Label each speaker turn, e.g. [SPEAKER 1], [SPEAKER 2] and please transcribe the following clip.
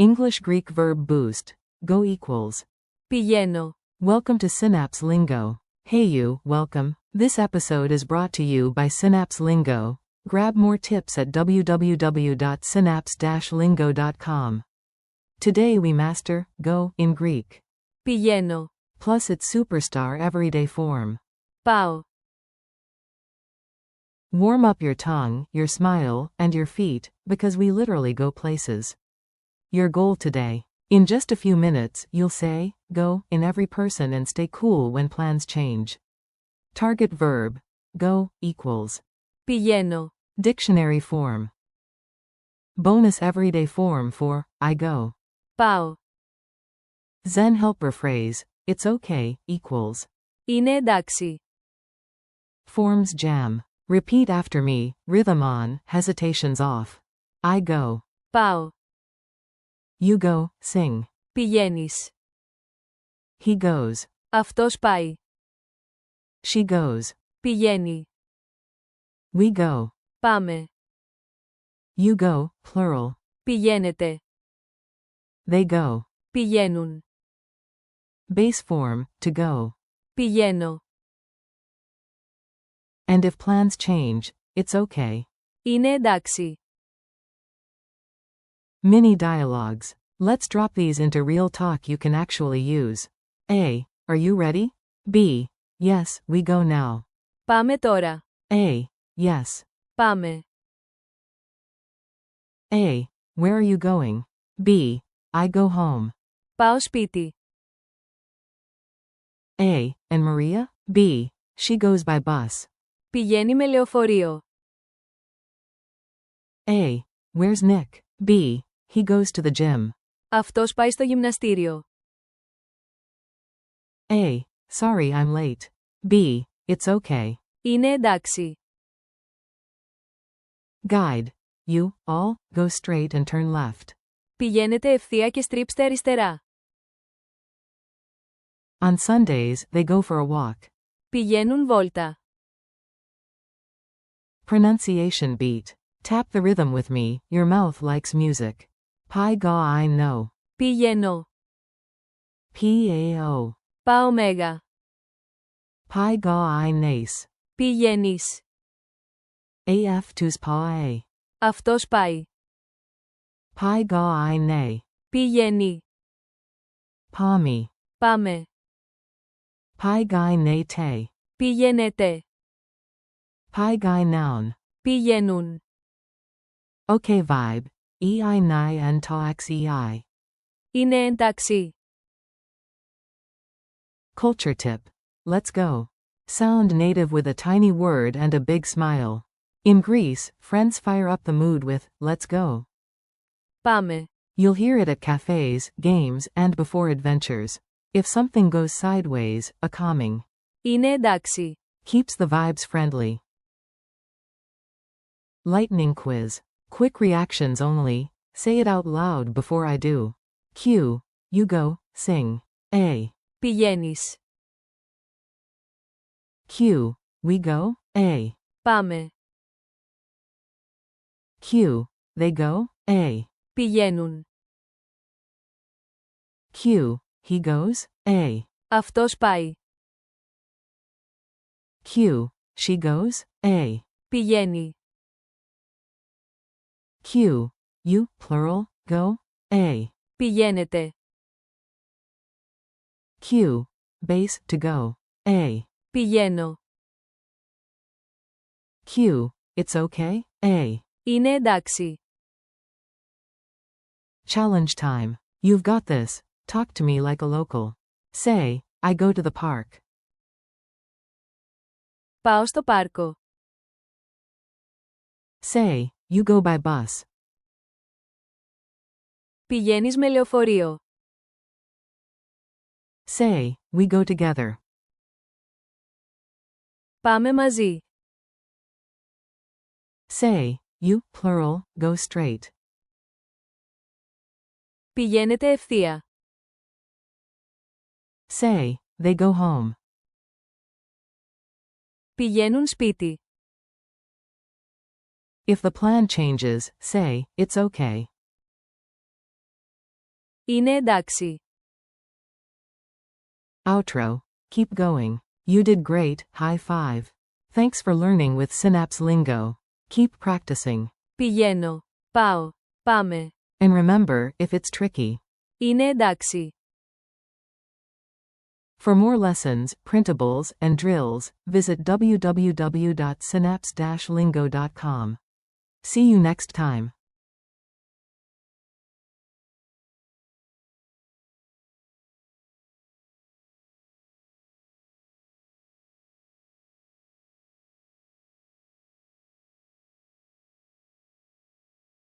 [SPEAKER 1] English Greek verb boost. Go equals.
[SPEAKER 2] Πηγαίνω.
[SPEAKER 1] Welcome to Synapse Lingo. Hey you, welcome. This episode is brought to you by Synapse Lingo. Grab more tips at www.synapse-lingo.com. Today we master go in Greek.
[SPEAKER 2] Πηγαίνω.
[SPEAKER 1] Plus its superstar everyday form.
[SPEAKER 2] Πάω.
[SPEAKER 1] Warm up your tongue, your smile, and your feet, because we literally go places. Your goal today. In just a few minutes, you'll say, go, in every person and stay cool when plans change. Target verb. Go, equals.
[SPEAKER 2] Πηγαίνω.
[SPEAKER 1] Dictionary form. Bonus everyday form for, I go.
[SPEAKER 2] Πάω.
[SPEAKER 1] Zen helper phrase, it's okay, equals.
[SPEAKER 2] Είναι εντάξει.
[SPEAKER 1] Forms jam. Repeat after me, rhythm on, hesitations off. I go.
[SPEAKER 2] Πάω.
[SPEAKER 1] You go, sing.
[SPEAKER 2] Πηγαίνεις.
[SPEAKER 1] He goes.
[SPEAKER 2] Αυτός πάει.
[SPEAKER 1] She goes.
[SPEAKER 2] Πηγαίνει.
[SPEAKER 1] We go.
[SPEAKER 2] Πάμε.
[SPEAKER 1] You go, plural.
[SPEAKER 2] Πηγαίνετε.
[SPEAKER 1] They go.
[SPEAKER 2] Πηγαίνουν.
[SPEAKER 1] Base form, to go.
[SPEAKER 2] Πηγαίνω.
[SPEAKER 1] And if plans change, it's okay.
[SPEAKER 2] Είναι εντάξει.
[SPEAKER 1] Mini dialogues. Let's drop these into real talk you can actually use. A. Are you ready? B. Yes, we go now.
[SPEAKER 2] Πάμε τώρα.
[SPEAKER 1] A. Yes.
[SPEAKER 2] Πάμε.
[SPEAKER 1] A. Where are you going? B. I go home.
[SPEAKER 2] Πάω σπίτι.
[SPEAKER 1] A. And Maria? B. She goes by bus.
[SPEAKER 2] Πηγαίνει με λεωφορείο.
[SPEAKER 1] A. Where's Nick? B. He goes to the gym.
[SPEAKER 2] Αυτός πάει στο γυμναστήριο.
[SPEAKER 1] A. Sorry I'm late. B. It's okay.
[SPEAKER 2] Είναι εντάξει.
[SPEAKER 1] Guide. You, all, go straight and turn left.
[SPEAKER 2] Πηγαίνετε ευθεία και στρίψτε αριστερά.
[SPEAKER 1] On Sundays, they go for a walk.
[SPEAKER 2] Πηγαίνουν βόλτα.
[SPEAKER 1] Pronunciation beat. Tap the rhythm with me, your mouth likes music. Pi ga I know.
[SPEAKER 2] Πηγαίνω.
[SPEAKER 1] P-A-O.
[SPEAKER 2] Πάω μέγα.
[SPEAKER 1] Pi ga I nace.
[SPEAKER 2] Πηγαίνεις.
[SPEAKER 1] AF tus pa.
[SPEAKER 2] Αυτός πάει.
[SPEAKER 1] Pi ga I nay.
[SPEAKER 2] Πηγαίνει.
[SPEAKER 1] Palmy.
[SPEAKER 2] Πάμε.
[SPEAKER 1] Pi guy nay te.
[SPEAKER 2] Πηγαίνετε.
[SPEAKER 1] Pi guy noun.
[SPEAKER 2] Πηγαίνουν.
[SPEAKER 1] Okay vibe. Ei nai and tax ei.
[SPEAKER 2] Είναι εντάξει.
[SPEAKER 1] Culture tip. Let's go. Sound native with a tiny word and a big smile. In Greece, friends fire up the mood with, let's go.
[SPEAKER 2] Πάμε.
[SPEAKER 1] You'll hear it at cafes, games, and before adventures. If something goes sideways, a calming.
[SPEAKER 2] Είναι εντάξει.
[SPEAKER 1] Keeps the vibes friendly. Lightning quiz. Quick reactions only. Say it out loud before I do. Q. You go, sing. A.
[SPEAKER 2] Πηγαίνεις.
[SPEAKER 1] Q. We go, A.
[SPEAKER 2] Πάμε.
[SPEAKER 1] Q. They go, A.
[SPEAKER 2] Πηγαίνουν.
[SPEAKER 1] Q. He goes, A.
[SPEAKER 2] Αυτός πάει.
[SPEAKER 1] Q. She goes, A.
[SPEAKER 2] Πηγαίνει.
[SPEAKER 1] Q. You, plural, go, A.
[SPEAKER 2] Πηγαίνετε.
[SPEAKER 1] Q. Base, to go, A.
[SPEAKER 2] Πηγαίνω.
[SPEAKER 1] Q. It's okay, A.
[SPEAKER 2] Είναι εντάξει.
[SPEAKER 1] Challenge time. You've got this. Talk to me like a local. Say, I go to the park.
[SPEAKER 2] Πάω στο πάρκο.
[SPEAKER 1] Say, you go by bus.
[SPEAKER 2] Πηγαίνεις με λεωφορείο.
[SPEAKER 1] Say, we go together.
[SPEAKER 2] Πάμε μαζί.
[SPEAKER 1] Say, you, plural, go straight.
[SPEAKER 2] Πηγαίνετε ευθεία.
[SPEAKER 1] Say, they go home.
[SPEAKER 2] Πηγαίνουν σπίτι.
[SPEAKER 1] If the plan changes, say, it's okay.
[SPEAKER 2] Είναι εντάξει.
[SPEAKER 1] Outro. Keep going. You did great, high five. Thanks for learning with Synapse Lingo. Keep practicing.
[SPEAKER 2] Πηγαίνω. Πάω. Πάμε.
[SPEAKER 1] And remember, if it's tricky.
[SPEAKER 2] Είναι εντάξει.
[SPEAKER 1] For more lessons, printables, and drills, visit www.synapse-lingo.com. See you next time.